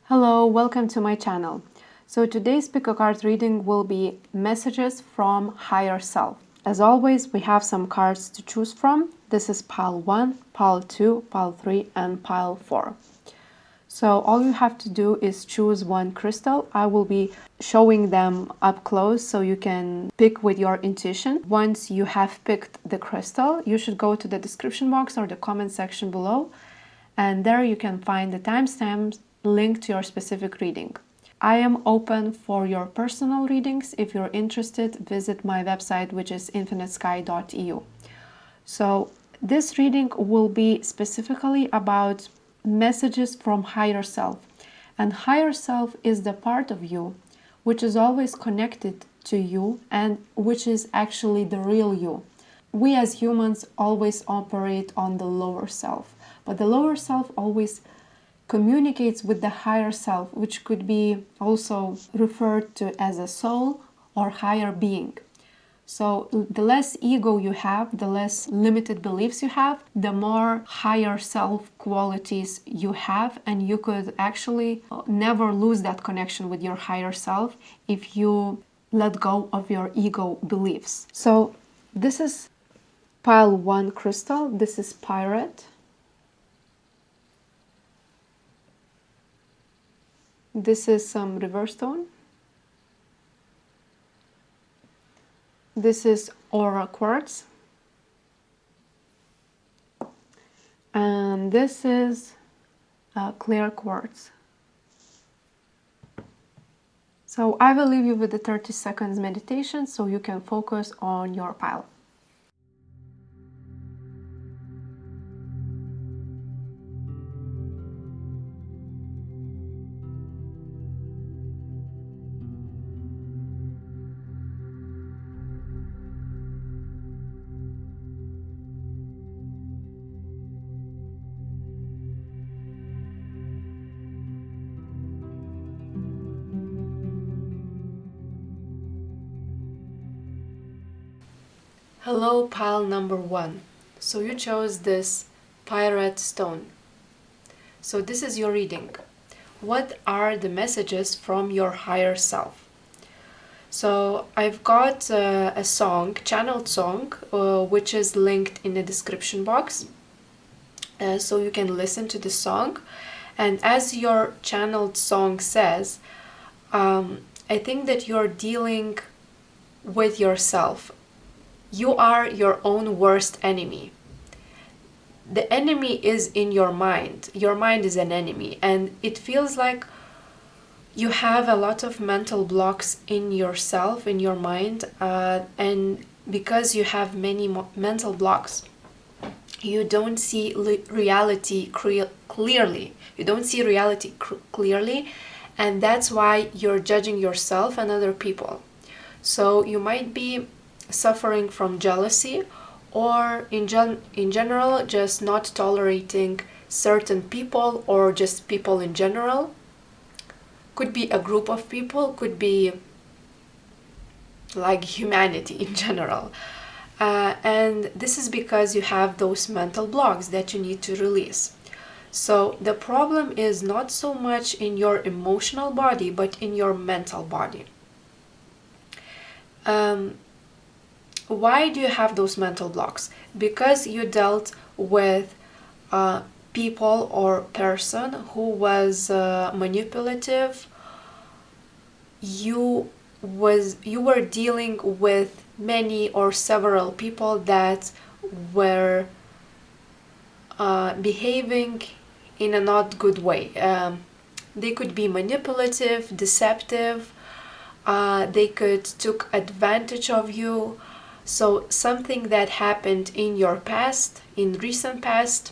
Hello, welcome to my channel. So today's pick a card reading will be messages from higher self. As always, we have some cards to choose from. This is pile 1, pile 2, pile 3 and pile 4. So all you have to do is choose one crystal. I will be showing them up close so you can pick with your intuition. Once you have picked the crystal, you should go to the description box or the comment section below, and there you can find the timestamps linked to your specific reading. I am open for your personal readings. If you're interested, visit my website, which is infinitesky.eu. So this reading will be specifically about messages from higher self. And higher self is the part of you which is always connected to you and which is actually the real you. We as humans always operate on the lower self, but the lower self always communicates with the higher self, which could be also referred to as a soul or higher being. So the less ego you have, the less limited beliefs you have, the more higher self qualities you have, and you could actually never lose that connection with your higher self if you let go of your ego beliefs. So this is pile 1 crystal. This is pirate. This is some river stone. This is aura quartz. And this is clear quartz. So I will leave you with the 30 seconds meditation so you can focus on your pile. Hello, pile number 1. So you chose this pirate stone. So this is your reading. What are the messages from your higher self? So I've got a song, channeled song, which is linked in the description box. So you can listen to the song. And as your channeled song says, I think that you're dealing with yourself. You are your own worst enemy. The enemy is in your mind. Your mind is an enemy, and it feels like you have a lot of mental blocks in yourself, in your mind, and because you have many mental blocks, you don't see reality clearly. You don't see reality clearly, and that's why you're judging yourself and other people. So you might be suffering from jealousy, or in general just not tolerating certain people, or just people in general. Could be a group of people, could be like humanity in general. And this is because you have those mental blocks that you need to release. So the problem is not so much in your emotional body, but in your mental body. Why do you have those mental blocks? Because you dealt with people or person who was manipulative. You were dealing with many or several people that were behaving in a not good way. They could be manipulative, deceptive. They could took advantage of you. So something that happened in your past, in recent past,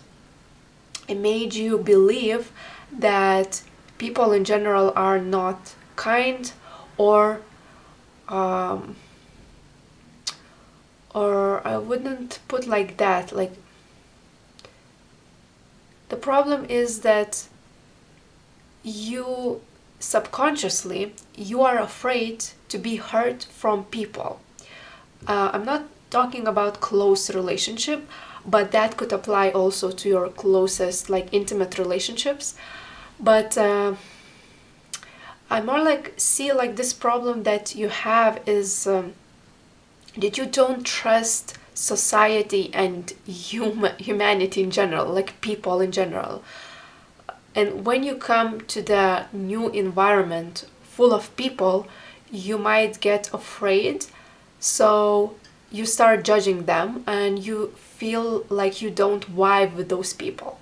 it made you believe that people in general are not kind, or I wouldn't put like that. Like, the problem is that you subconsciously, you are afraid to be hurt from people. I'm not talking about close relationship, but that could apply also to your closest, like intimate relationships. But I more like see like this problem that you have is that you don't trust society and humanity in general, like people in general. And when you come to the new environment full of people, you might get afraid. So you start judging them and you feel like you don't vibe with those people,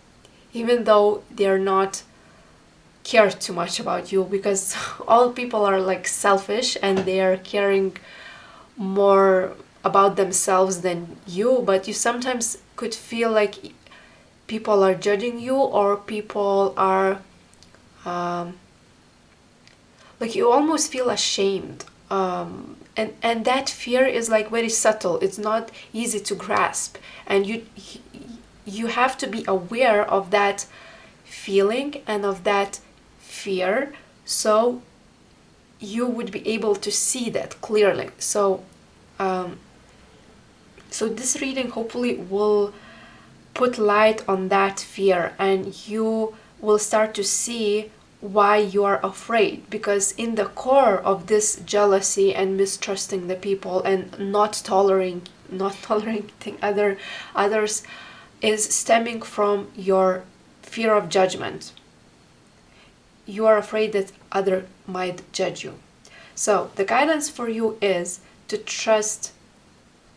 even though they're not care too much about you, because all people are like selfish and they are caring more about themselves than you. But you sometimes could feel like people are judging you, or people are like you almost feel ashamed, and that fear is like very subtle, it's not easy to grasp, and you have to be aware of that feeling and of that fear, so you would be able to see that clearly. So this reading hopefully will put light on that fear, and you will start to see why you are afraid, because in the core of this jealousy and mistrusting the people and not tolerating others is stemming from your fear of judgment. You are afraid that others might judge you. So the guidance for you is to trust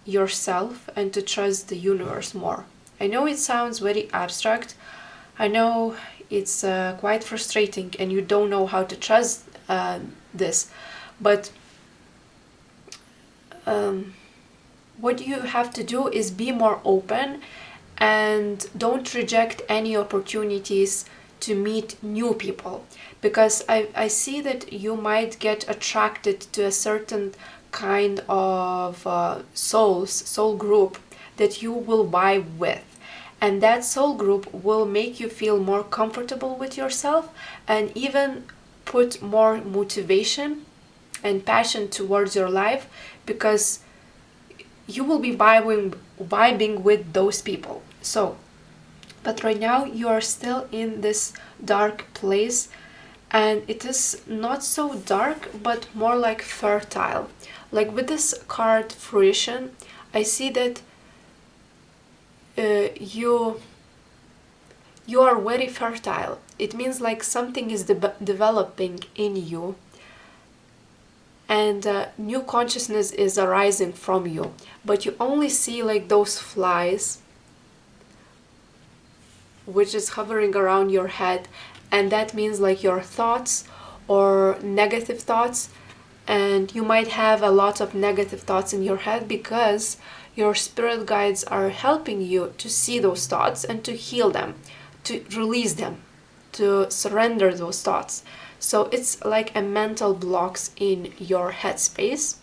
yourself and to trust the universe more. I know it sounds very abstract. I know it's quite frustrating and you don't know how to trust this. But what you have to do is be more open and don't reject any opportunities to meet new people, because I see that you might get attracted to a certain kind of soul group that you will vibe with, and that soul group will make you feel more comfortable with yourself and even put more motivation and passion towards your life, because you will be vibing with those people. So but right now you are still in this dark place, and it is not so dark but more like fertile. Like with this card fruition, I see that you are very fertile. It means like something is developing in you, and new consciousness is arising from you, but you only see like those flies which is hovering around your head, and that means like your thoughts or negative thoughts, and you might have a lot of negative thoughts in your head because your spirit guides are helping you to see those thoughts and to heal them, to release them, to surrender those thoughts. So it's like a mental blocks in your headspace,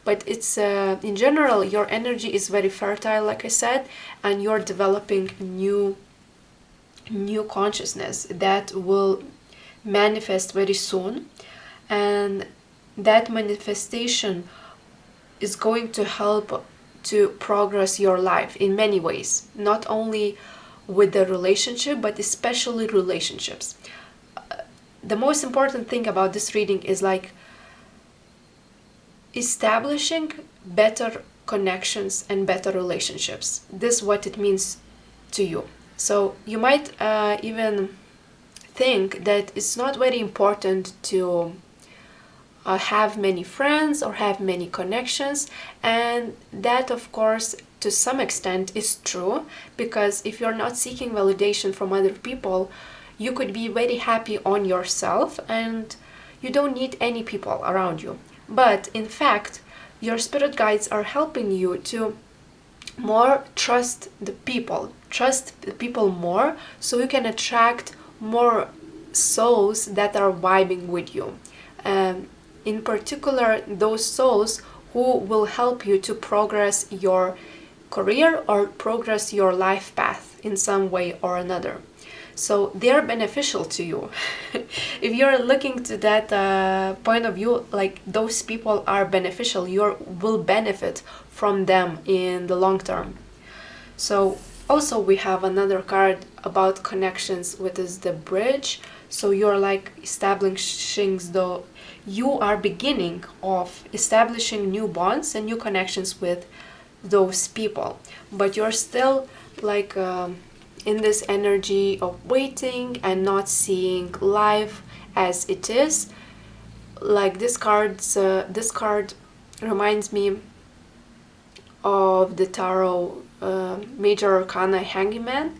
but it's in general your energy is very fertile, like I said, and you're developing new consciousness that will manifest very soon, and that manifestation is going to help to progress your life in many ways, not only with the relationship but especially relationships. The most important thing about this reading is like establishing better connections and better relationships. This is what it means to you. So you might even think that it's not very important to have many friends or have many connections, and that of course to some extent is true, because if you're not seeking validation from other people, you could be very happy on yourself and you don't need any people around you. But in fact, your spirit guides are helping you to more trust the people more, so you can attract more souls that are vibing with you, in particular those souls who will help you to progress your career or progress your life path in some way or another. So they're beneficial to you. If you're looking to that point of view, like those people are beneficial, you will benefit from them in the long term. So also we have another card about connections, which is the bridge. So you're like establishing you are beginning of establishing new bonds and new connections with those people, but you're still like in this energy of waiting and not seeing life as it is. Like this card reminds me of the tarot major arcana hangman.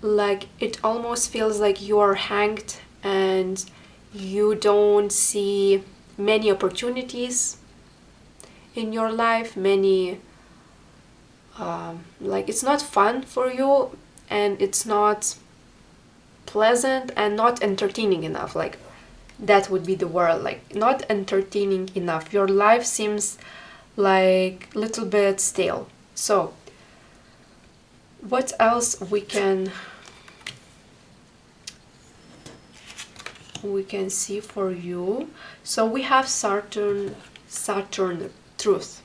Like it almost feels like you are hanged and you don't see many opportunities in your life, many like it's not fun for you, and it's not pleasant and not entertaining enough. Like that would be the word, like not entertaining enough. Your life seems like a little bit stale. So what else we can see for you? So we have Saturn truth.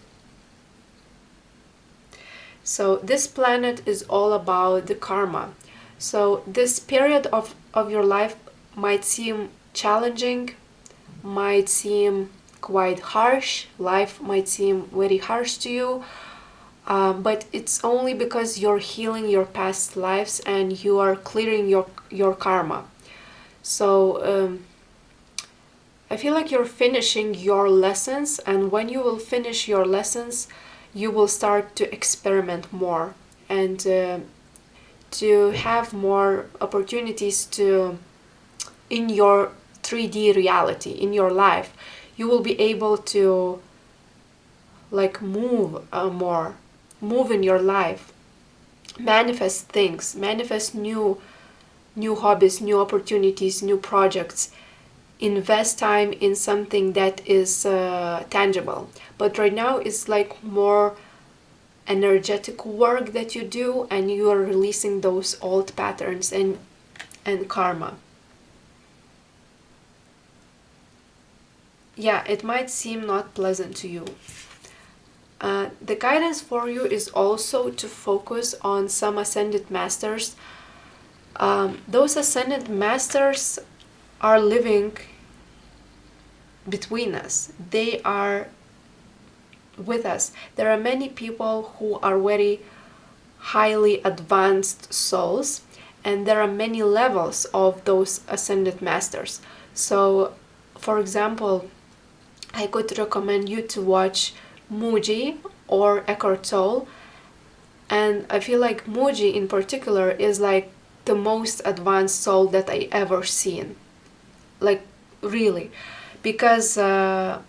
So this planet is all about the karma. So this period of your life might seem challenging, might seem quite harsh. Life might seem very harsh to you, but it's only because you're healing your past lives and you are clearing your karma. So I feel like you're finishing your lessons, and when you will finish your lessons, you will start to experiment more and to have more opportunities to, in your 3D reality, in your life, you will be able to like move more, move in your life, manifest things, manifest new hobbies, new opportunities, new projects, invest time in something that is tangible. But right now it's like more energetic work that you do, and you are releasing those old patterns and karma. Yeah, it might seem not pleasant to you. The guidance for you is also to focus on some ascended masters. Those ascended masters are living between us. They are with us. There are many people who are very highly advanced souls, and there are many levels of those ascended masters. So, for example, I could recommend you to watch Muji or Eckhart Tolle, and I feel like Muji in particular is like the most advanced soul that I ever seen. Like really, because they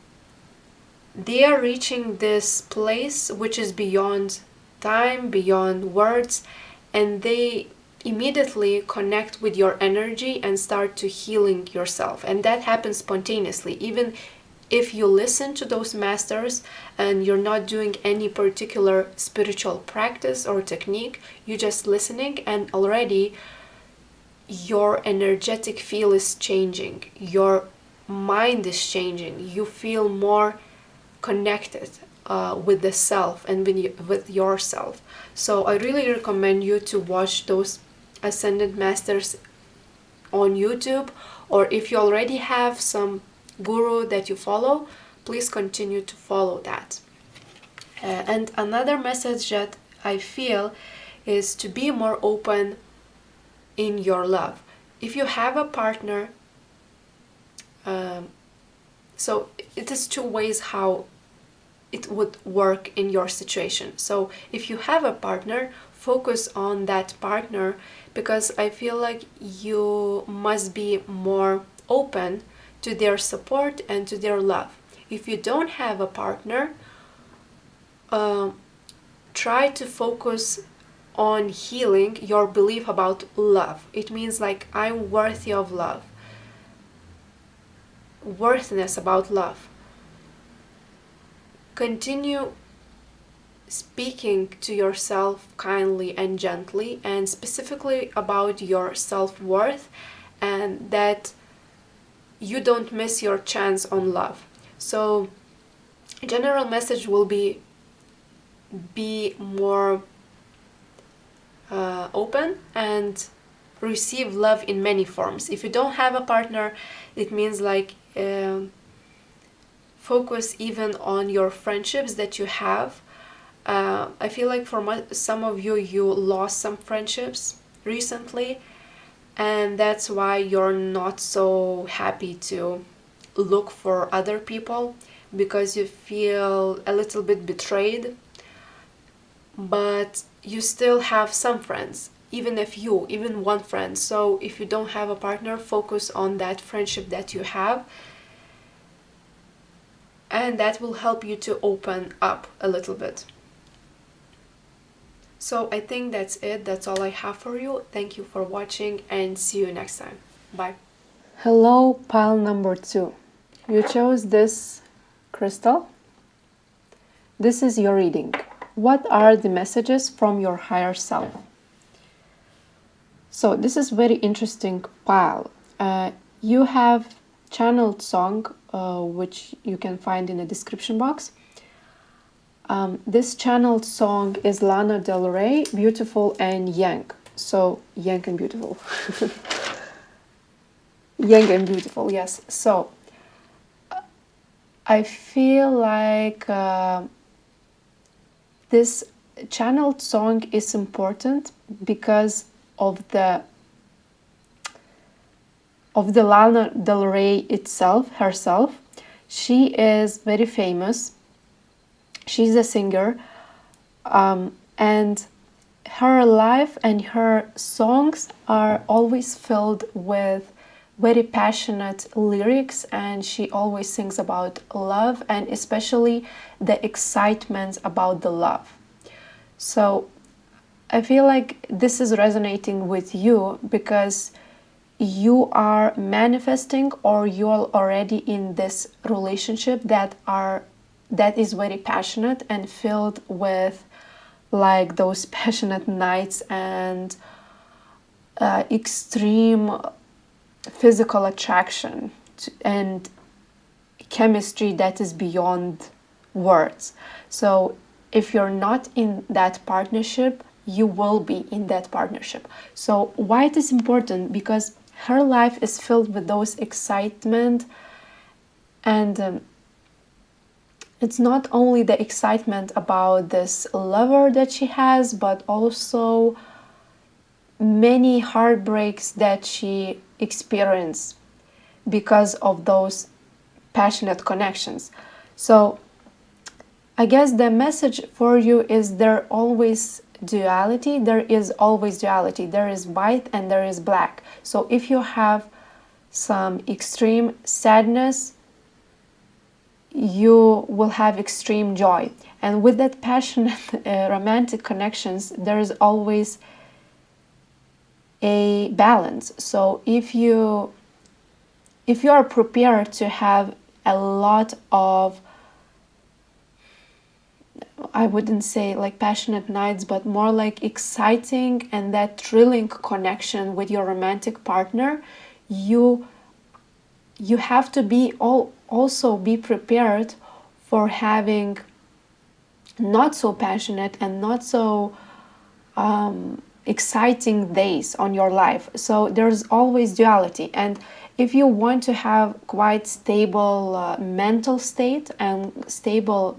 are reaching this place which is beyond time, beyond words, and they immediately connect with your energy and start to healing yourself. And that happens spontaneously, even if you listen to those masters and you're not doing any particular spiritual practice or technique, you're just listening, and already your energetic field is changing, your mind is changing, you feel more connected with the self and with yourself. So I really recommend you to watch those ascended masters on YouTube, or if you already have some guru that you follow, please continue to follow that. And another message that I feel is to be more open in your love. If you have a partner, so it is two ways how it would work in your situation. So if you have a partner, focus on that partner, because I feel like you must be more open to their support and to their love. If you don't have a partner, try to focus on healing your belief about love. It means like I'm worthy of love. Worthiness about love. Continue speaking to yourself kindly and gently, and specifically about your self-worth, and that you don't miss your chance on love. So a general message will be more open and receive love in many forms. If you don't have a partner, it means like focus even on your friendships that you have. I feel like for some of you, you lost some friendships recently, and that's why you're not so happy to look for other people, because you feel a little bit betrayed. But you still have some friends, even one friend. So if you don't have a partner, focus on that friendship that you have, and that will help you to open up a little bit. So I think that's it. That's all I have for you. Thank you for watching, and see you next time. Bye. Hello, pile number 2. You chose this crystal. This is your reading. What are the messages from your higher self? So this is very interesting pile. You have channeled song, which you can find in the description box. This channeled song is Lana Del Rey, Beautiful and Young. So young and beautiful. Young and beautiful, yes. So I feel like this channeled song is important because of the Lana Del Rey herself. She is very famous. She's a singer, and her life and her songs are always filled with very passionate lyrics, and she always sings about love, and especially the excitement about the love. So I feel like this is resonating with you because you are manifesting, or you're already in this relationship that is very passionate and filled with like those passionate nights and extreme physical attraction and chemistry that is beyond words. So if you're not in that partnership, you will be in that partnership. So why it is important? Because her life is filled with those excitement, and it's not only the excitement about this lover that she has, but also many heartbreaks that she experienced because of those passionate connections. So I guess the message for you is there is always duality. There is white and there is black. So if you have some extreme sadness, you will have extreme joy. And with that passionate romantic connections, there is always a balance. So if you are prepared to have a lot of, I wouldn't say like passionate nights, but more like exciting and that thrilling connection with your romantic partner, you have to be also be prepared for having not so passionate and not so exciting days on your life. So there's always duality. And if you want to have quite stable mental state and stable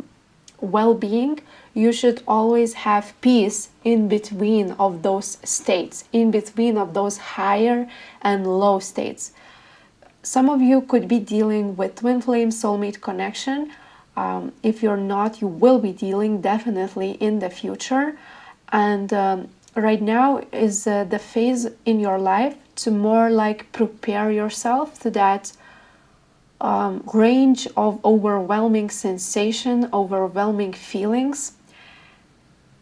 well-being, you should always have peace in between of those states, in between of those higher and low states. Some of you could be dealing with twin flame soulmate connection. If you're not, you will be dealing definitely in the future. And right now is the phase in your life to more like prepare yourself to that range of overwhelming sensation, overwhelming feelings.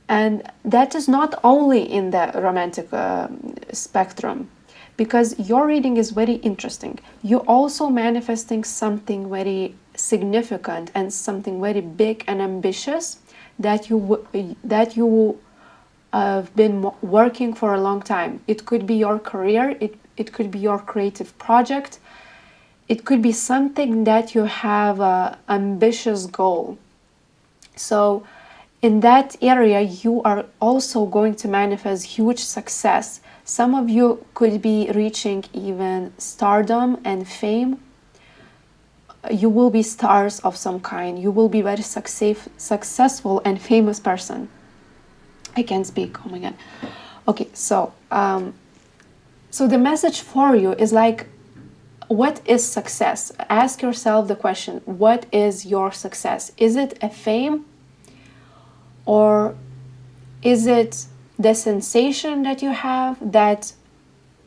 And that is not only in the romantic spectrum, because your reading is very interesting. You're also manifesting something very significant and something very big and ambitious that you have been working for a long time. It could be your career, it could be your creative project, it could be something that you have an ambitious goal. So in that area, you are also going to manifest huge success. Some of you could be reaching even stardom and fame. You will be stars of some kind. You will be very successful and famous person. I can't speak. Oh my God. Okay, so the message for you is like, what is success? Ask yourself the question, what is your success? Is it a fame? Or is it the sensation that you have, that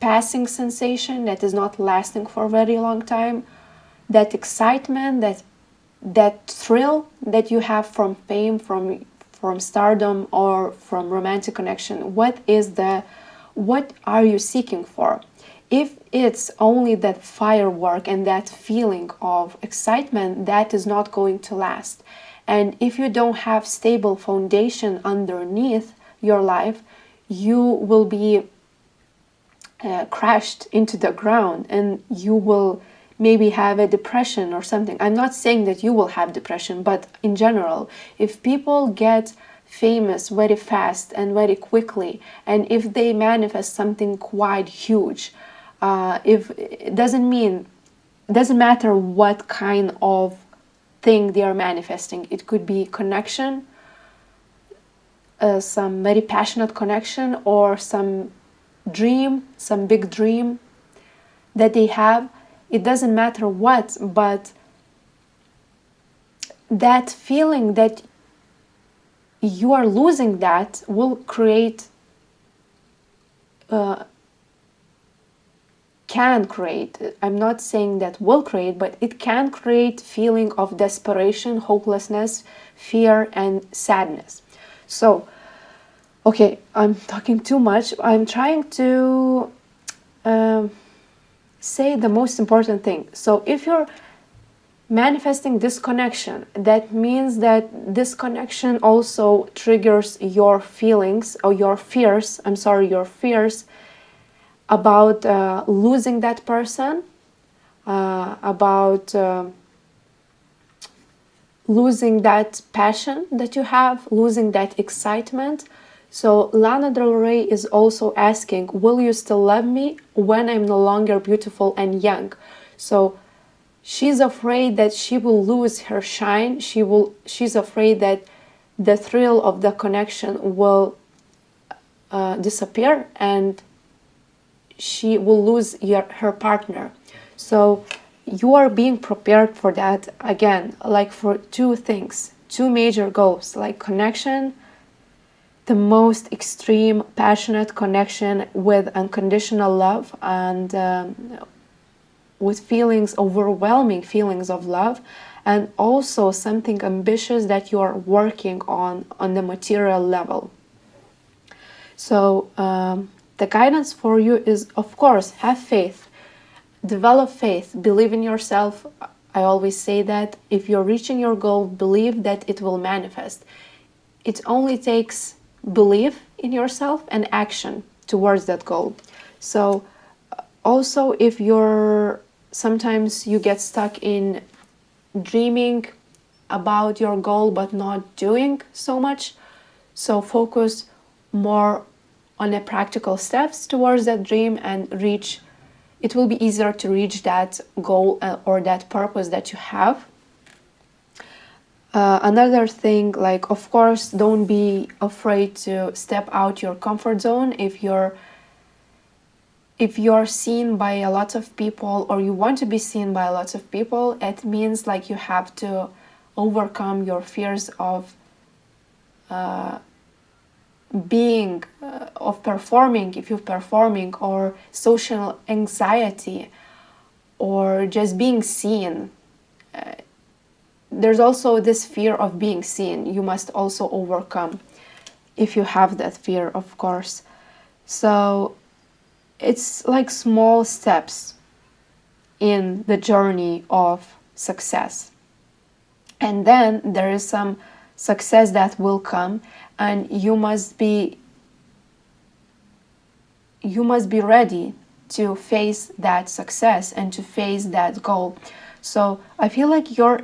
passing sensation that is not lasting for a very long time? That excitement, that thrill that you have from fame, from stardom, or from romantic connection? What are you seeking for? If it's only that firework and that feeling of excitement, that is not going to last. And if you don't have stable foundation underneath your life, you will be crashed into the ground, and you will maybe have a depression or something. I'm not saying that you will have depression, but in general, if people get famous very fast and very quickly, and if they manifest something quite huge, if it doesn't matter what kind of thing they are manifesting. It could be connection, some very passionate connection, or some dream, some big dream that they have. It doesn't matter what, but that feeling that you are losing that will create, can create, I'm not saying that will create, but it can create feeling of desperation, hopelessness, fear, and sadness. So, okay, I'm talking too much. I'm trying to say the most important thing. So if you're manifesting this connection, that means that this connection also triggers your feelings or your fears, your fears about losing that person, about losing that passion that you have, losing that excitement. So Lana Del Rey is also asking, will you still love me when I'm no longer beautiful and young? So she's afraid that she will lose her shine. She's afraid that the thrill of the connection will disappear, and she will lose her partner. So you are being prepared for that, again, like for two things, two major goals, like connection, the most extreme passionate connection with unconditional love, and with feelings, overwhelming feelings of love, and also something ambitious that you are working on the material level. So the guidance for you is, of course, have faith, develop faith, believe in yourself. I always say that if you're reaching your goal, believe that it will manifest. It only takes belief in yourself and action towards that goal. So also, if sometimes you get stuck in dreaming about your goal but not doing so much, so focus more on the practical steps towards that dream and it will be easier to reach that goal or that purpose that you have. Another thing, like, of course, don't be afraid to step out your comfort zone. If you're seen by a lot of people, or you want to be seen by a lot of people, it means like you have to overcome your fears of performing, if you're performing, or social anxiety, or just being seen. There's also this fear of being seen. You must also overcome if you have that fear, of course. So it's like small steps in the journey of success. And then there is some success that will come, and you must be ready to face that success and to face that goal. So I feel like you're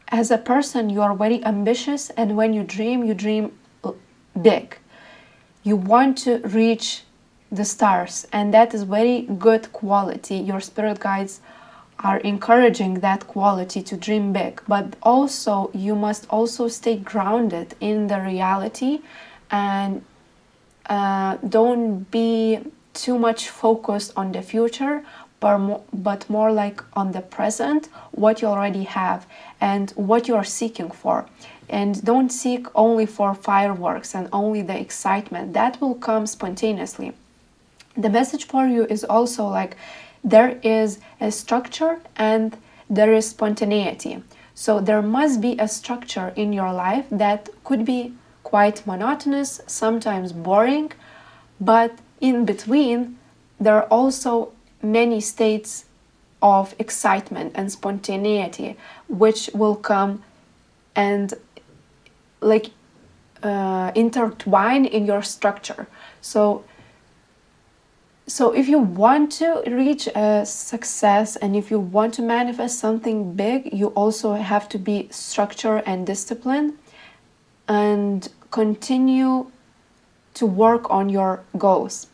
as a person, you are very ambitious, and when you dream big. You want to reach the stars, and that is very good quality. Your spirit guides are encouraging that quality to dream big, but also you must also stay grounded in the reality, and don't be too much focused on the future, but more like on the present, what you already have and what you are seeking for. And don't seek only for fireworks and only the excitement that will come spontaneously. The message for you is also like there is a structure and there is spontaneity. So there must be a structure in your life that could be quite monotonous, sometimes boring, but in between there are also many states of excitement and spontaneity which will come and like intertwine in your structure. So if you want to reach a success and if you want to manifest something big, you also have to be structured and disciplined and continue to work on your goals.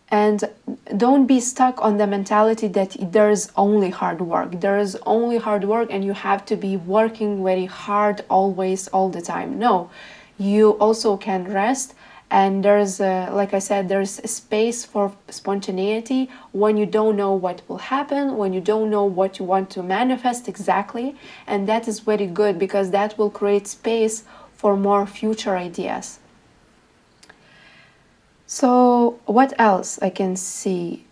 And don't be stuck on the mentality that there is only hard work. There is only hard work and you have to be working very hard always, all the time. No, you also can rest. And there's, like I said, there's a space for spontaneity when you don't know what will happen, when you don't know what you want to manifest exactly. And that is very good because that will create space for more future ideas. So what else I can see?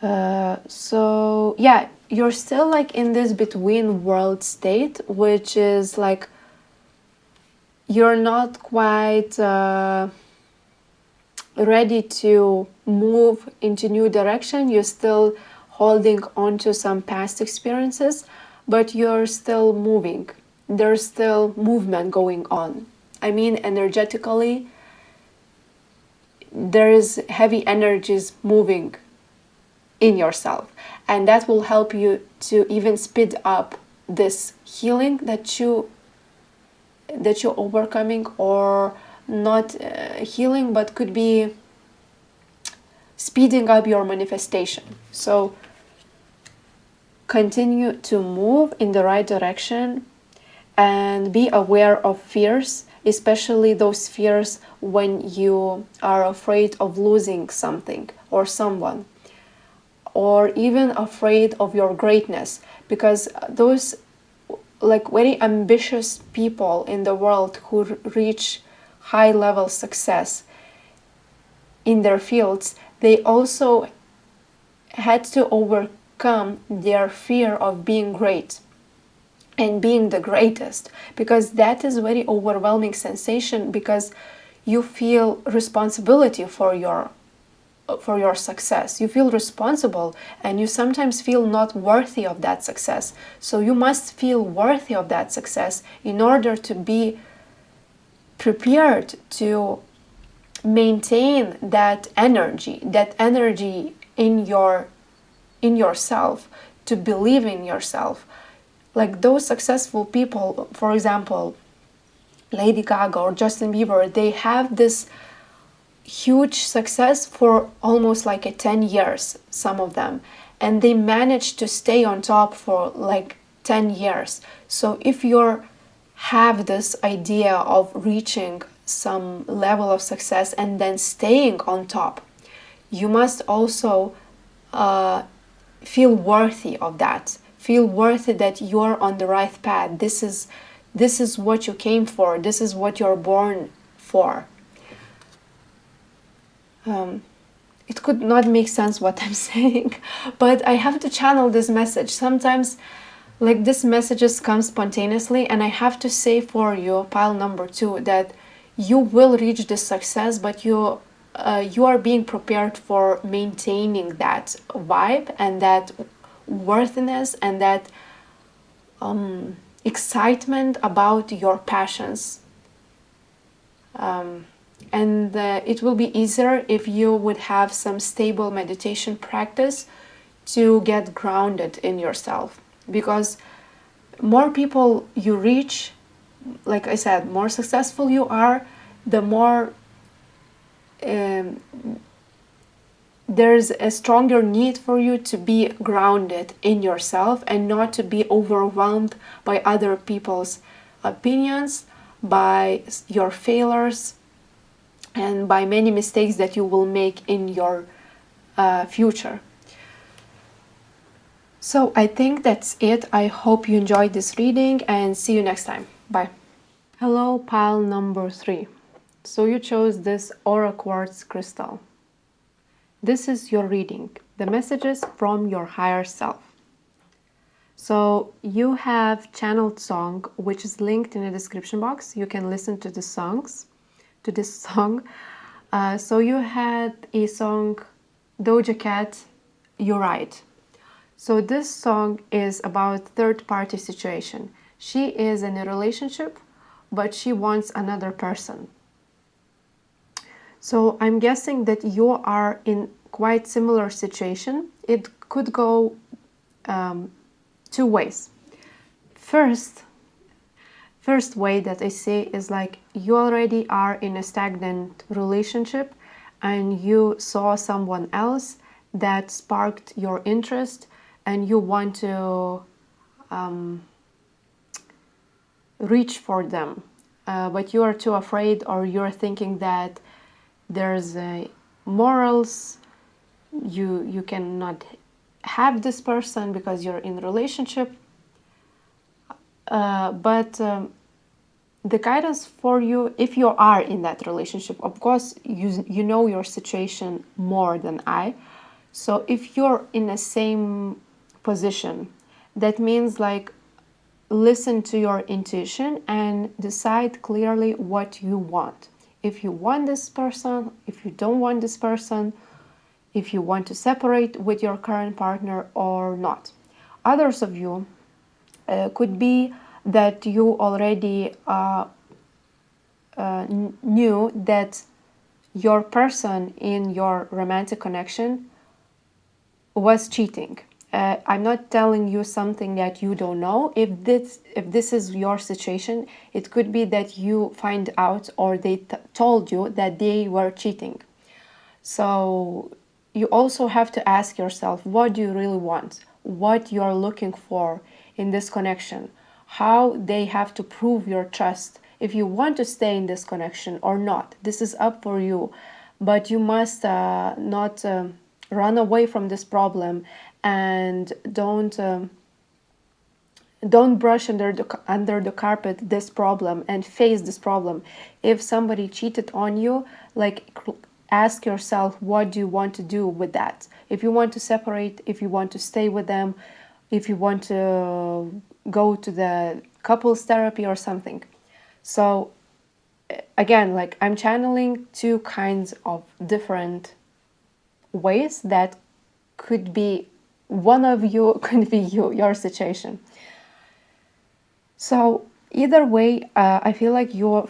So yeah, you're still like in this between world state, which is like you're not quite ready to move into new direction. You're still holding on to some past experiences, but you're still moving. There's still movement going on. I mean, energetically, there is heavy energies moving in yourself, and that will help you to even speed up this healing that you're overcoming, or not healing, but could be speeding up your manifestation. So continue to move in the right direction and be aware of fears, especially those fears when you are afraid of losing something or someone, or even afraid of your greatness, because those like very ambitious people in the world who reach high level success in their fields, they also had to overcome their fear of being great and being the greatest, because that is a very overwhelming sensation, because you feel responsibility for your success. You feel responsible, and you sometimes feel not worthy of that success. So you must feel worthy of that success in order to be prepared to maintain that energy in yourself, to believe in yourself. Like those successful people, for example, Lady Gaga or Justin Bieber, they have this huge success for almost like 10 years, some of them, and they managed to stay on top for like 10 years. So if you have this idea of reaching some level of success and then staying on top, you must also feel worthy of that. Feel worthy that you're on the right path. This is what you came for. This is what you're born for. It could not make sense what I'm saying, but I have to channel this message. Sometimes like this messages come spontaneously, and I have to say for you, pile number 2, that you will reach this success, but you are being prepared for maintaining that vibe and that worthiness and that excitement about your passions. And it will be easier if you would have some stable meditation practice to get grounded in yourself. because more people you reach, like I said, more successful you are, the more there's a stronger need for you to be grounded in yourself and not to be overwhelmed by other people's opinions, by your failures, and by many mistakes that you will make in your future. So I think that's it. I hope you enjoyed this reading and see you next time. Bye. Hello, pile number 3. So you chose this Aura Quartz crystal. This is your reading, the messages from your higher self. So you have channeled song, which is linked in the description box. You can listen to the songs, to this song. So you had a song, Doja Cat, You're Right. So this song is about third-party situation. She is in a relationship, but she wants another person. So I'm guessing that you are in quite similar situation. It could go 2 ways. First way that I see is like you already are in a stagnant relationship and you saw someone else that sparked your interest and you want to reach for them, but you are too afraid, or you're thinking that there's morals, you cannot have this person because you're in a relationship. But the guidance for you, if you are in that relationship, of course you know your situation more than I. So if you're in the same position, that means like listen to your intuition and decide clearly what you want. If you want this person, if you don't want this person, if you want to separate with your current partner or not. Others of you could be that you already knew that your person in your romantic connection was cheating. I'm not telling you something that you don't know. If this is your situation, it could be that you find out or they told you that they were cheating. So you also have to ask yourself, what do you really want? What you're looking for in this connection? How they have to prove your trust, if you want to stay in this connection or not. This is up for you, but you must not run away from this problem, and don't brush under the carpet this problem and face this problem. If somebody cheated on you, like, ask yourself, what do you want to do with that? If you want to separate, if you want to stay with them, if you want to go to the couples therapy or something. So again, like, I'm channeling 2 kinds of different ways that could be one of you, could be your situation. So either way, I feel like you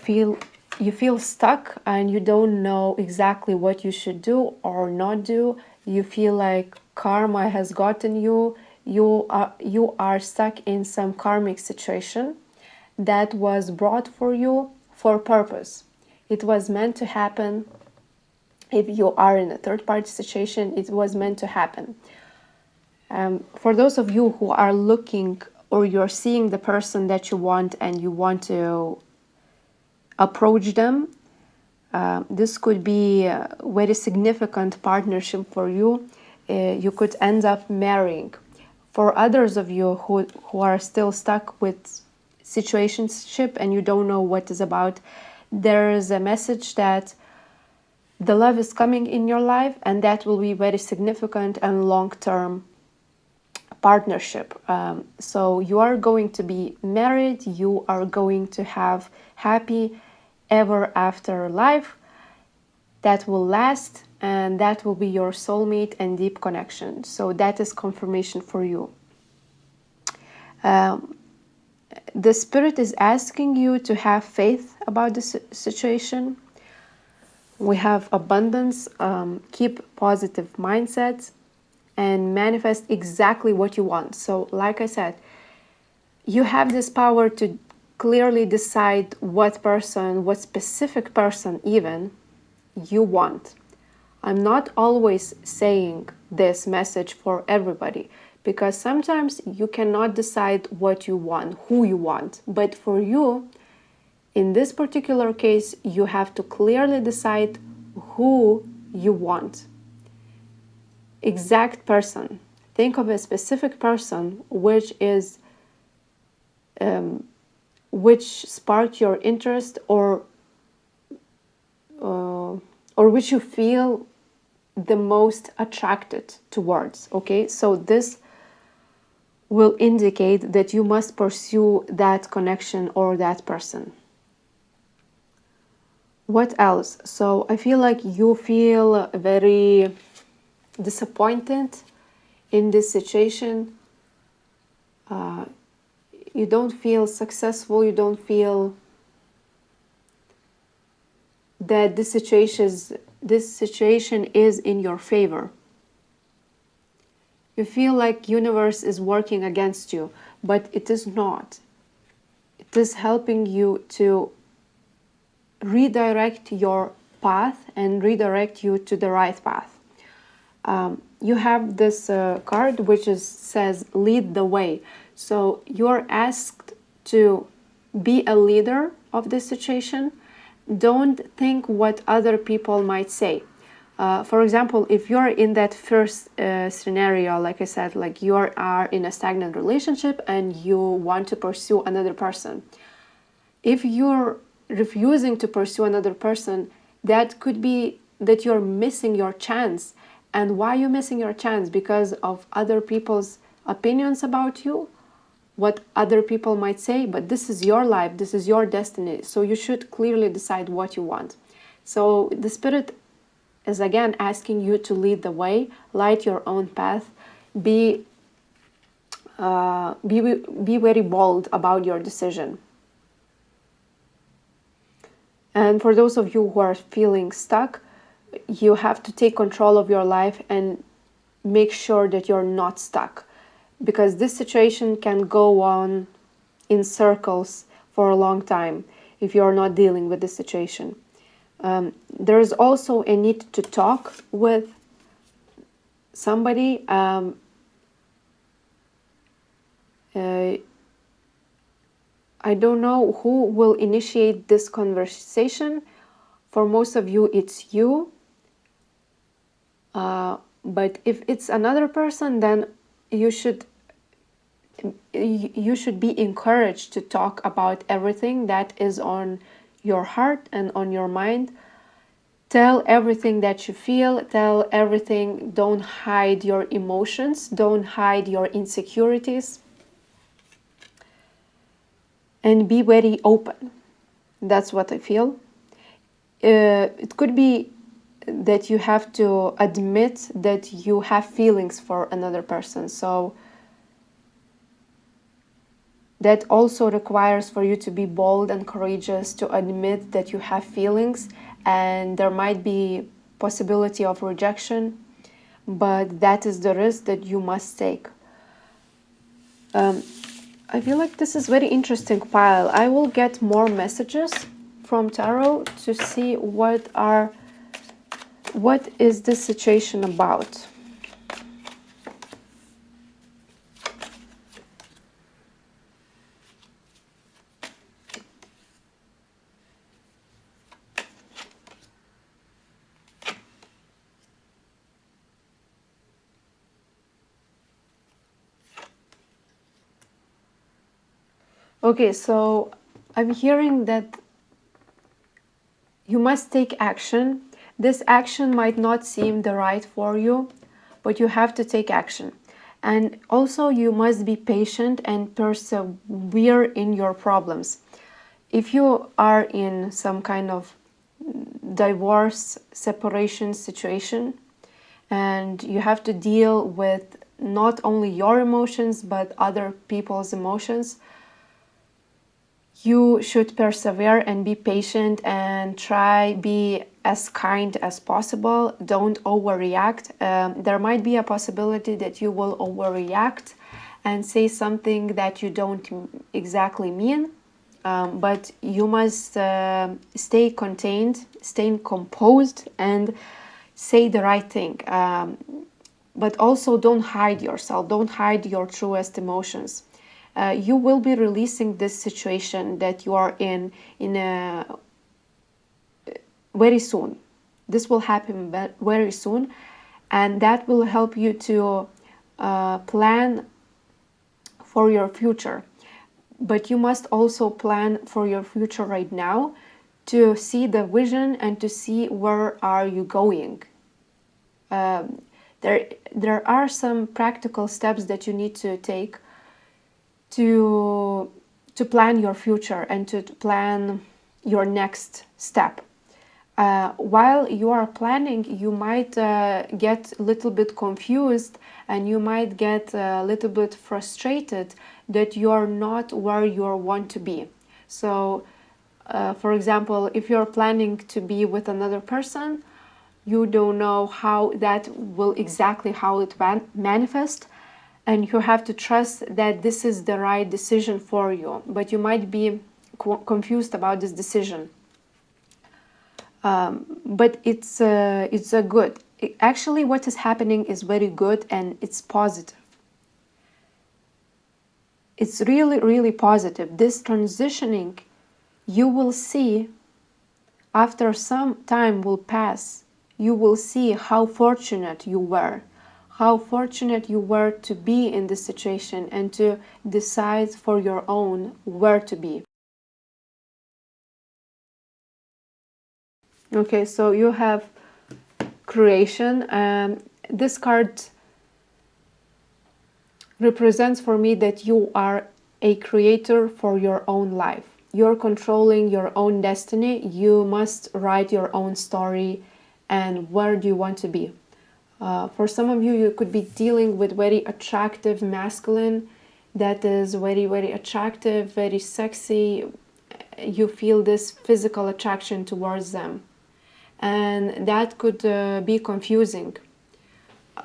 feel stuck and you don't know exactly what you should do or not do. You feel like karma has gotten you. You are stuck in some karmic situation that was brought for you for purpose. It was meant to happen. If you are in a third-party situation, it was meant to happen. For those of you who are looking, or you're seeing the person that you want and you want to approach them, this could be a very significant partnership for you. You could end up marrying. For others of you who are still stuck with situationship and you don't know what is about, there is a message that the love is coming in your life, and that will be very significant and long-term partnership. So you are going to be married, you are going to have happy ever after life that will last, and that will be your soulmate and deep connection. So that is confirmation for you. The spirit is asking you to have faith about the situation. We have abundance, keep positive mindsets, and manifest exactly what you want. So like I said, you have this power to clearly decide what specific person even you want. I'm not always saying this message for everybody, because sometimes you cannot decide what you want, who you want. But for you, in this particular case, you have to clearly decide who you want. Exact person. Think of a specific person which sparked your interest, or which you feel the most attracted towards. Okay, so this will indicate that you must pursue that connection or that person. What else? So I feel like you feel very disappointed in this situation. You don't feel successful. You don't feel that this situation is in your favor. You feel like universe is working against you, but it is not. It is helping you to redirect your path and redirect you to the right path. You have this card which says lead the way. So you're asked to be a leader of this situation. Don't think what other people might say. For example, if you're in that first scenario, like I said, like you are in a stagnant relationship and you want to pursue another person. If you're refusing to pursue another person, that could be that you're missing your chance. And why are you missing your chance? Because of other people's opinions about you, what other people might say. But this is your life, this is your destiny. So you should clearly decide what you want. So the spirit is again asking you to lead the way, light your own path, be very bold about your decision. And for those of you who are feeling stuck, you have to take control of your life and make sure that you're not stuck, because this situation can go on in circles for a long time if you're not dealing with the situation. There is also a need to talk with somebody. I don't know who will initiate this conversation. For most of you, it's you. But if it's another person, then you should be encouraged to talk about everything that is on your heart and on your mind. Tell everything that you feel, tell everything. Don't hide your emotions, don't hide your insecurities, and be very open. That's what I feel. It could be that you have to admit that you have feelings for another person. So that also requires for you to be bold and courageous to admit that you have feelings, and there might be possibility of rejection, but that is the risk that you must take. I feel like this is very interesting pile. I will get more messages from tarot to see what is this situation about. Okay, so I'm hearing that you must take action. This action might not seem the right for you, but you have to take action. And also you must be patient and persevere in your problems. If you are in some kind of divorce, separation situation, and you have to deal with not only your emotions, but other people's emotions, You should persevere and be patient and try be as kind as possible. Don't overreact. There might be a possibility that you will overreact and say something that you don't exactly mean, but you must stay contained, stay composed, and say the right thing. But also don't hide yourself, don't hide your truest emotions. You will be releasing this situation that you are in a very soon. This will happen very soon, and that will help you to plan for your future. But you must also plan for your future right now, to see the vision and to see where are you going. There are some practical steps that you need to take to plan your future and to plan your next step. While you are planning, you might get a little bit confused, and you might get a little bit frustrated that you are not where you want to be. So, for example, if you're planning to be with another person, you don't know how that will exactly how it manifest, and you have to trust that this is the right decision for you, but you might be confused about this decision. But it's a good, actually what is happening is very good and it's positive. It's really, really positive. This transitioning, you will see after some time will pass, you will see how fortunate you were, how fortunate you were to be in this situation and to decide for your own where to be. Okay, so you have creation, and this card represents for me that you are a creator for your own life. You're controlling your own destiny. You must write your own story and where do you want to be. For some of you, you could be dealing with very attractive masculine that is very, very attractive, very sexy. You feel this physical attraction towards them, and that could be confusing.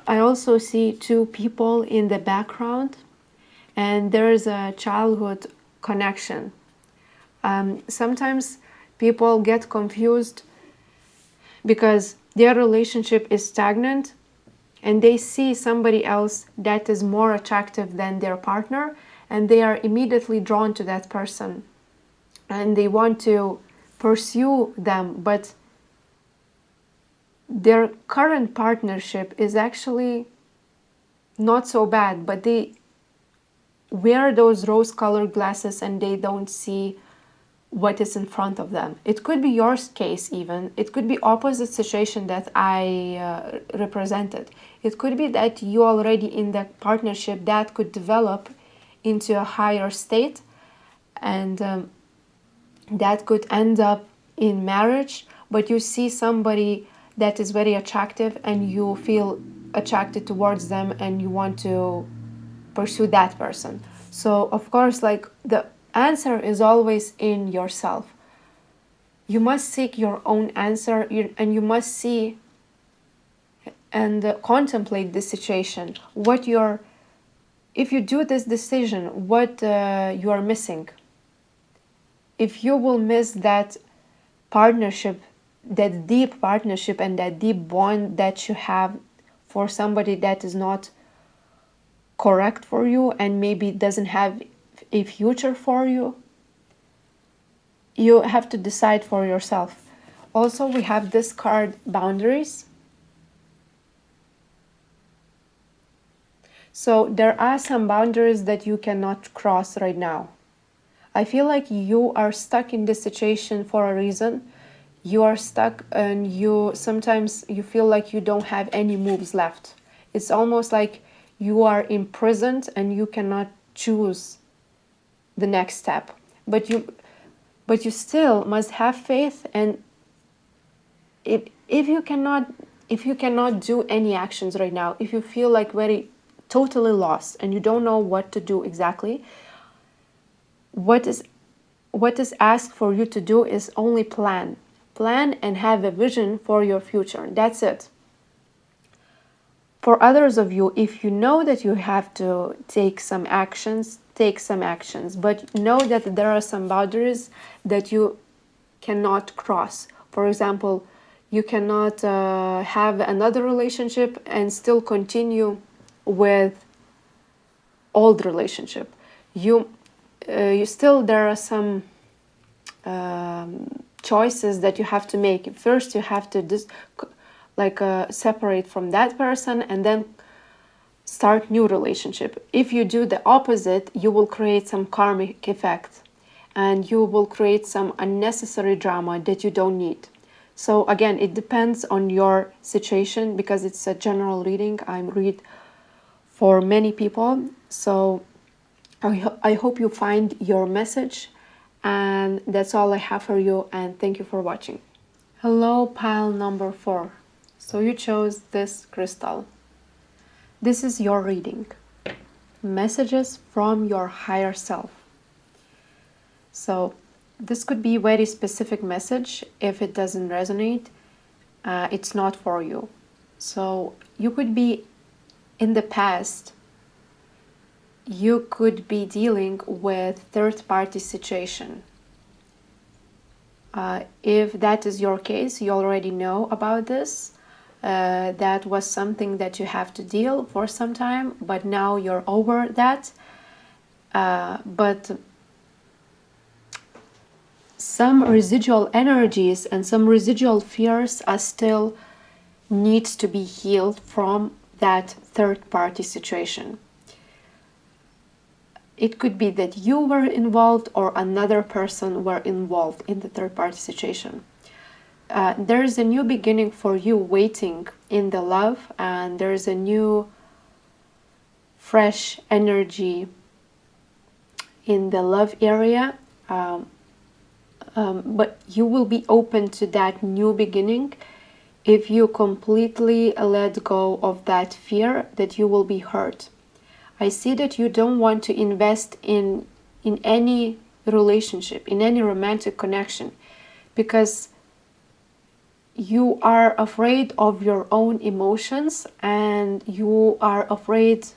I also see two people in the background, and there's a childhood connection. Sometimes people get confused because their relationship is stagnant and they see somebody else that is more attractive than their partner, and they are immediately drawn to that person and they want to pursue them, but their current partnership is actually not so bad, but they wear those rose-colored glasses and they don't see what is in front of them. It could be your case even. It could be opposite situation that I represented. It could be that you already in that partnership that could develop into a higher state, and that could end up in marriage, but you see somebody that is very attractive and you feel attracted towards them and you want to pursue that person. So of course, like, the answer is always in yourself. You must seek your own answer, and you must see and contemplate this situation. If you do this decision, what you are missing. If you will miss that partnership, that deep partnership and that deep bond that you have for somebody that is not correct for you and maybe doesn't have a future for you, you have to decide for yourself. Also, we have this card, boundaries. So there are some boundaries that you cannot cross right now. I feel like you are stuck in this situation for a reason. You are stuck and sometimes you feel like you don't have any moves left. It's almost like you are imprisoned and you cannot choose the next step. But you still must have faith, and if you cannot do any actions right now, if you feel like very totally lost and you don't know what to do exactly, what is what is asked for you to do is only plan and have a vision for your future. That's it. For others of you, if you know that you have to take some actions, take some actions, but know that there are some boundaries that you cannot cross. For example, you cannot have another relationship and still continue with old relationship. You still, there are some choices that you have to make. First, you have to separate from that person and then start new relationship. If you do the opposite, you will create some karmic effect and you will create some unnecessary drama that you don't need. So again, it depends on your situation because it's a general reading. I read for many people. So I hope you find your message, and that's all I have for you, and thank you for watching. Hello, pile number 4. So you chose this crystal. This is your reading. Messages from your higher self. So this could be a very specific message. If it doesn't resonate, it's not for you. So you could be in the past, you could be dealing with third-party situation. If that is your case, you already know about this. That was something that you have to deal for some time, but now you're over that. But some residual energies and some residual fears are still needs to be healed from that third-party situation. It could be that you were involved or another person were involved in the third-party situation. There is a new beginning for you waiting in the love, and there is a new fresh energy in the love area. But you will be open to that new beginning if you completely let go of that fear that you will be hurt. I see that you don't want to invest in any relationship, in any romantic connection, because you are afraid of your own emotions and you are afraid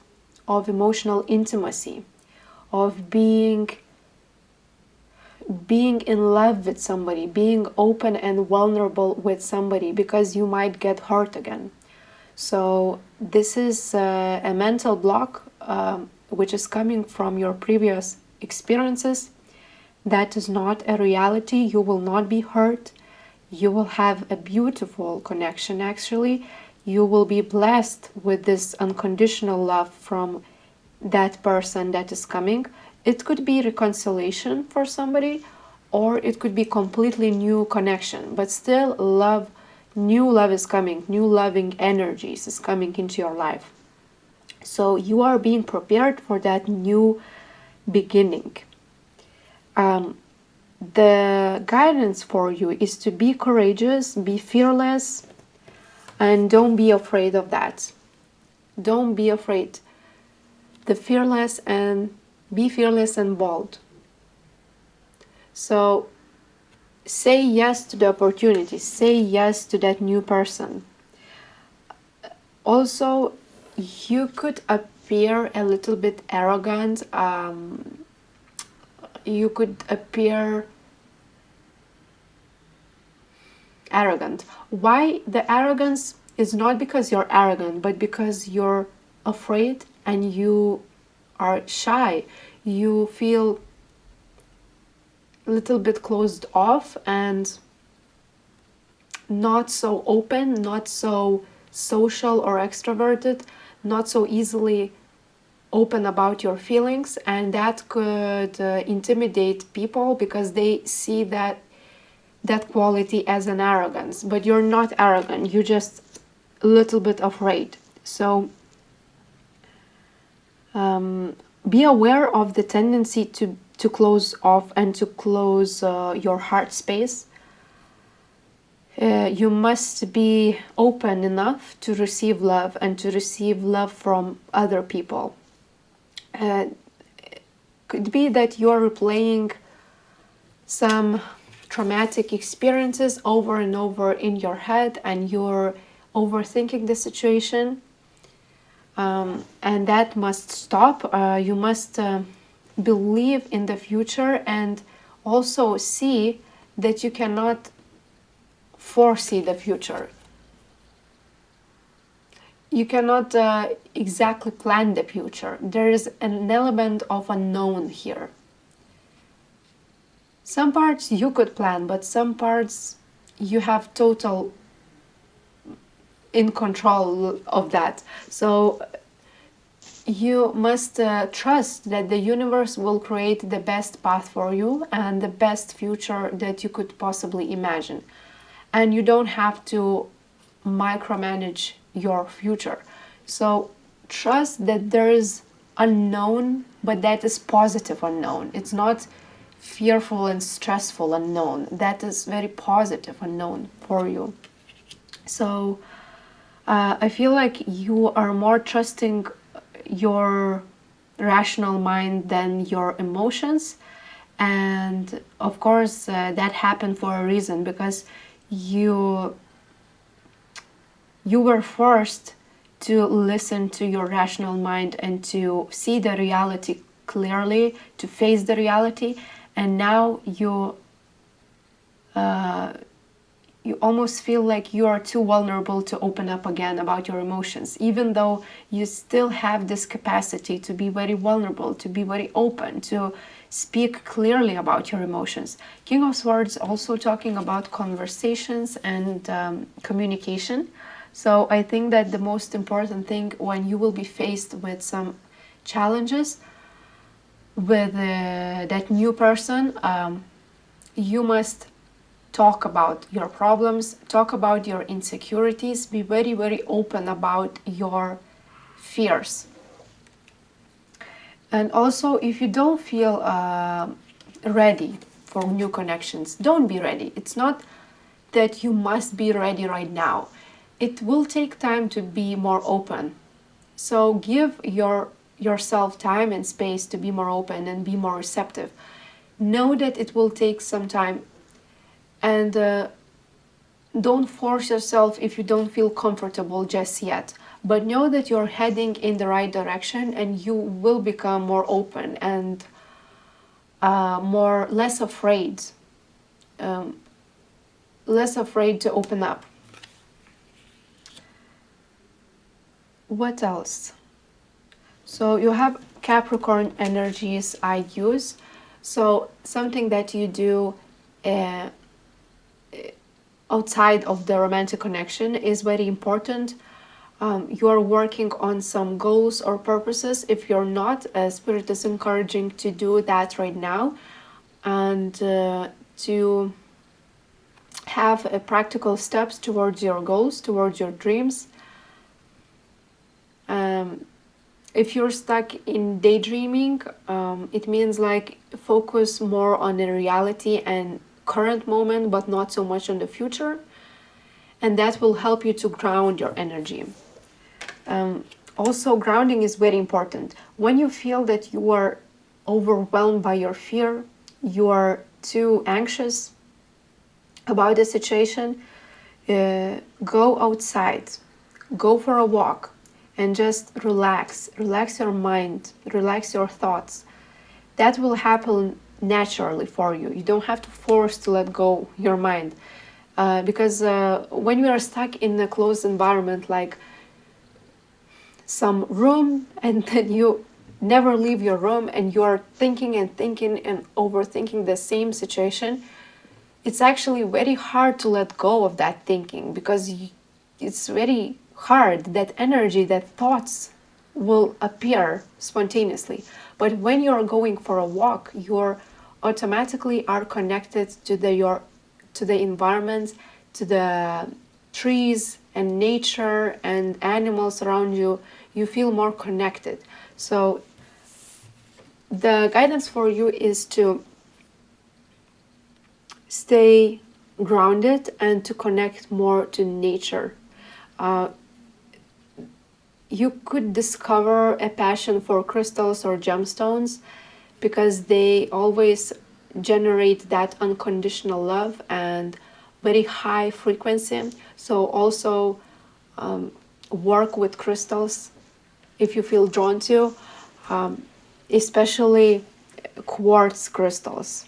of emotional intimacy, of being in love with somebody, being open and vulnerable with somebody, because you might get hurt again. So this is a mental block which is coming from your previous experiences. That is not a reality. You will not be hurt. You will have a beautiful connection, actually. You will be blessed with this unconditional love from that person that is coming. It could be reconciliation for somebody, or it could be completely new connection, but still love, new love is coming, new loving energies is coming into your life. So you are being prepared for that new beginning. The guidance for you is to be courageous, be fearless, and don't be afraid of that. Don't be afraid. Be fearless and bold. So say yes to the opportunity, say yes to that new person. Also, you could appear a little bit arrogant. You could appear arrogant. Why the arrogance is not because you're arrogant, but because you're afraid and you are shy. You feel a little bit closed off and not so open, not so social or extroverted, not so easily open about your feelings, and that could intimidate people because they see that quality as an arrogance. But you're not arrogant, you're just a little bit afraid. So be aware of the tendency to close off and to close your heart space. You must be open enough to receive love and to receive love from other people. Could be that you are replaying some traumatic experiences over and over in your head, and you're overthinking the situation. And that must stop. You must believe in the future, and also see that you cannot foresee the future. You cannot exactly plan the future. There is an element of unknown here. Some parts you could plan, but some parts you have total in control of that. So you must trust that the universe will create the best path for you and the best future that you could possibly imagine. And you don't have to micromanage your future. So trust that there is unknown, but that is positive unknown. It's not fearful and stressful unknown. That is very positive unknown for you. So I feel like you are more trusting your rational mind than your emotions. And of course, that happened for a reason, because you were forced to listen to your rational mind and to see the reality clearly, to face the reality. And now you almost feel like you are too vulnerable to open up again about your emotions, even though you still have this capacity to be very vulnerable, to be very open, to speak clearly about your emotions. King of Swords also talking about conversations and communication. So I think that the most important thing when you will be faced with some challenges with that new person, you must talk about your problems, talk about your insecurities, be very, very open about your fears. And also, if you don't feel ready for new connections, don't be ready. It's not that you must be ready right now. It will take time to be more open. So give yourself time and space to be more open and be more receptive. Know that it will take some time, and don't force yourself if you don't feel comfortable just yet. But know that you're heading in the right direction, and you will become more open and less afraid to open up. What else? So you have Capricorn energies I use. So something that you do outside of the romantic connection is very important. You are working on some goals or purposes. If you're not, Spirit is encouraging to do that right now, and to have practical steps towards your goals, towards your dreams. If you're stuck in daydreaming, it means like focus more on the reality and current moment, but not so much on the future. And that will help you to ground your energy. Also, grounding is very important. When you feel that you are overwhelmed by your fear, you are too anxious about the situation, go outside, go for a walk, and just relax your mind, relax your thoughts. That will happen naturally for you. You don't have to force to let go your mind, because when you are stuck in a closed environment like some room, and then you never leave your room, and you are thinking and overthinking the same situation, it's actually very hard to let go of that thinking, because it's very hard. That energy, that thoughts will appear spontaneously. But when you're going for a walk, you're automatically are connected to the environment, to the trees and nature and animals around you. You feel more connected. So the guidance for you is to stay grounded and to connect more to nature. You could discover a passion for crystals or gemstones, because they always generate that unconditional love and very high frequency. So also work with crystals if you feel drawn to, especially quartz crystals.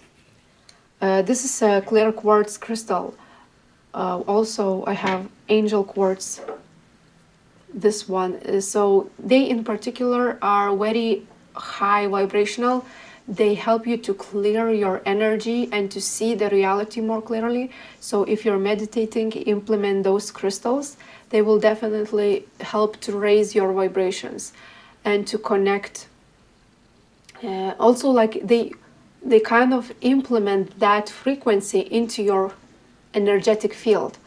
This is a clear quartz crystal. Also, I have angel quartz. This one is, so they in particular are very high vibrational. They help you to clear your energy and to see the reality more clearly. So if you're meditating, implement those crystals. They will definitely help to raise your vibrations and to connect. Also, like they kind of implement that frequency into your energetic field.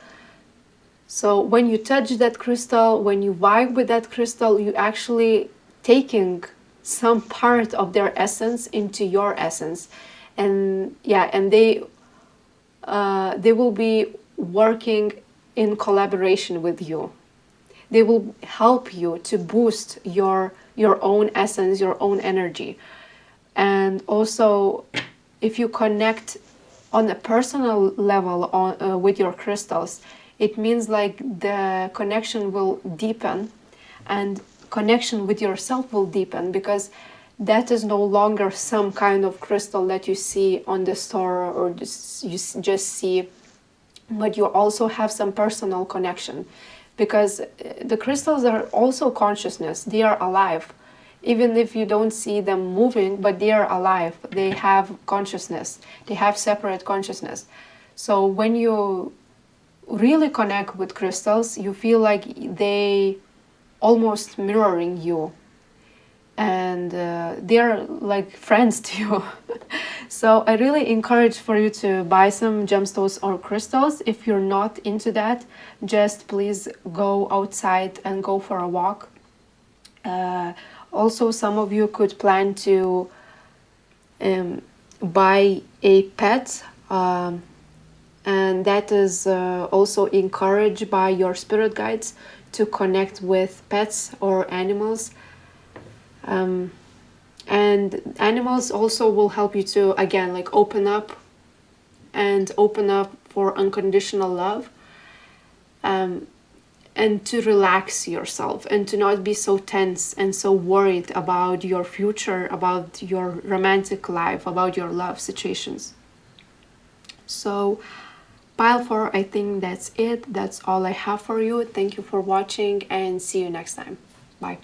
So when you touch that crystal, when you vibe with that crystal, you actually taking some part of their essence into your essence. And yeah, and they will be working in collaboration with you. They will help you to boost your own essence, your own energy. And also, if you connect on a personal level with your crystals, it means like the connection will deepen, and connection with yourself will deepen, because that is no longer some kind of crystal that you see on the store or you just see, but you also have some personal connection, because the crystals are also consciousness. They are alive, even if you don't see them moving, but they are alive. They have consciousness. They have separate consciousness. So when you really connect with crystals, you feel like they almost mirroring you, and they're like friends to you. So I really encourage for you to buy some gemstones or crystals. If you're not into that, just please go outside and go for a walk. Also, some of you could plan to buy a pet, and that is also encouraged by your spirit guides to connect with pets or animals. And animals also will help you to, again, like open up for unconditional love, and to relax yourself and to not be so tense and so worried about your future, about your romantic life, about your love situations. So pile 4, I think that's it. That's all I have for you. Thank you for watching, and see you next time. Bye.